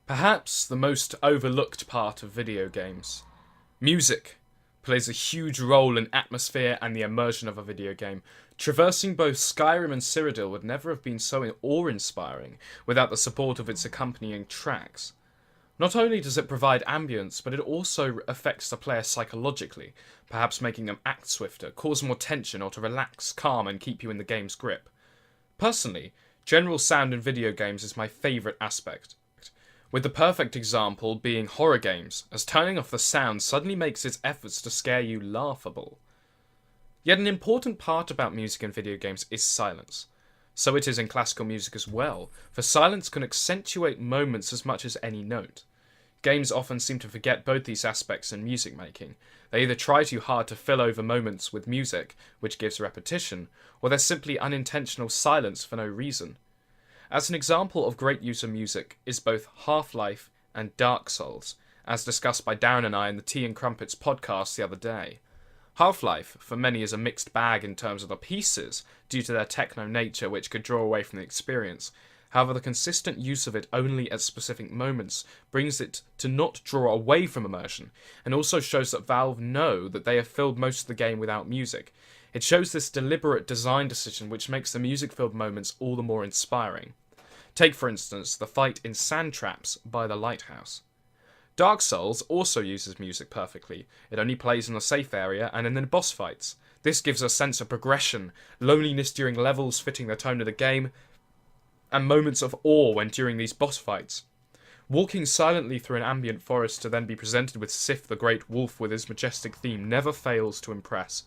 Perhaps the most overlooked part of video games. Music plays a huge role in atmosphere and the immersion of a video game. Traversing both Skyrim and Cyrodiil would never have been so awe-inspiring without the support of its accompanying tracks. Not only does it provide ambience, but it also affects the player psychologically, perhaps making them act swifter, cause more tension, or to relax, calm, and keep you in the game's grip. Personally, general sound in video games is my favourite aspect, with the perfect example being horror games, as turning off the sound suddenly makes its efforts to scare you laughable. Yet an important part about music in video games is silence. So it is in classical music as well, for silence can accentuate moments as much as any note. Games often seem to forget both these aspects in music making. They either try too hard to fill over moments with music, which gives repetition, or there's simply unintentional silence for no reason. As an example of great use of music is both Half-Life and Dark Souls, as discussed by Darin and I in the Tea and Crumpets podcast the other day. Half-Life, for many, is a mixed bag in terms of the pieces, due to their techno nature which could draw away from the experience. However, the consistent use of it only at specific moments brings it to not draw away from immersion, and also shows that Valve know that they have filled most of the game without music. It shows this deliberate design decision which makes the music-filled moments all the more inspiring. Take, for instance, the fight in Sand Traps by the Lighthouse. Dark Souls also uses music perfectly. It only plays in the safe area and in the boss fights. This gives a sense of progression, loneliness during levels fitting the tone of the game, and moments of awe when during these boss fights. Walking silently through an ambient forest to then be presented with Sif the Great Wolf with his majestic theme never fails to impress.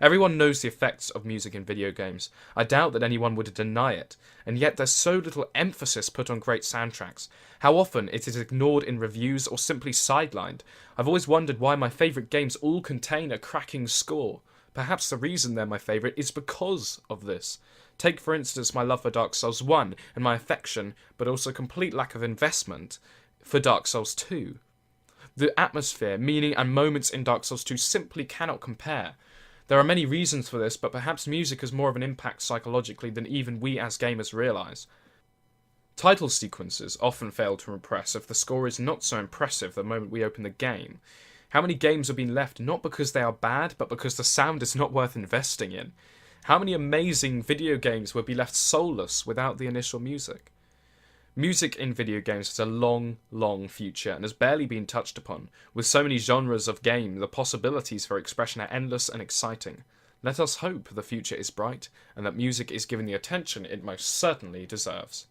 Everyone knows the effects of music in video games. I doubt that anyone would deny it, and yet there's so little emphasis put on great soundtracks. How often it is ignored in reviews or simply sidelined. I've always wondered why my favourite games all contain a cracking score. Perhaps the reason they're my favourite is because of this. Take, for instance, my love for Dark Souls 1 and my affection, but also complete lack of investment, for Dark Souls 2. The atmosphere, meaning, and moments in Dark Souls 2 simply cannot compare. There are many reasons for this, but perhaps music has more of an impact psychologically than even we as gamers realise. Title sequences often fail to impress if the score is not so impressive the moment we open the game. How many games have been left not because they are bad, but because the sound is not worth investing in? How many amazing video games would be left soulless without the initial music? Music in video games has a long, long future and has barely been touched upon. With so many genres of game, the possibilities for expression are endless and exciting. Let us hope the future is bright and that music is given the attention it most certainly deserves.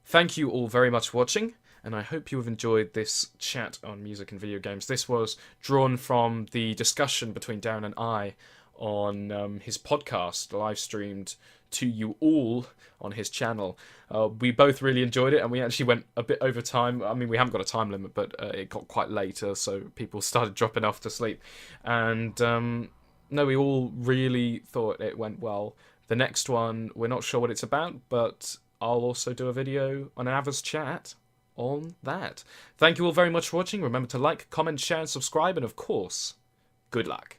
Thank you all very much for watching, and I hope you have enjoyed this chat on music and video games. This was drawn from the discussion between Darin and I on his podcast, live streamed to you all on his channel. We both really enjoyed it, and we actually went a bit over time. I mean, we haven't got a time limit, but it got quite later, so people started dropping off to sleep. And no, we all really thought it went well. The next one, we're not sure what it's about, but I'll also do a video on an Avaschats on that. Thank you all very much for watching. Remember to like, comment, share, and subscribe, and of course, good luck.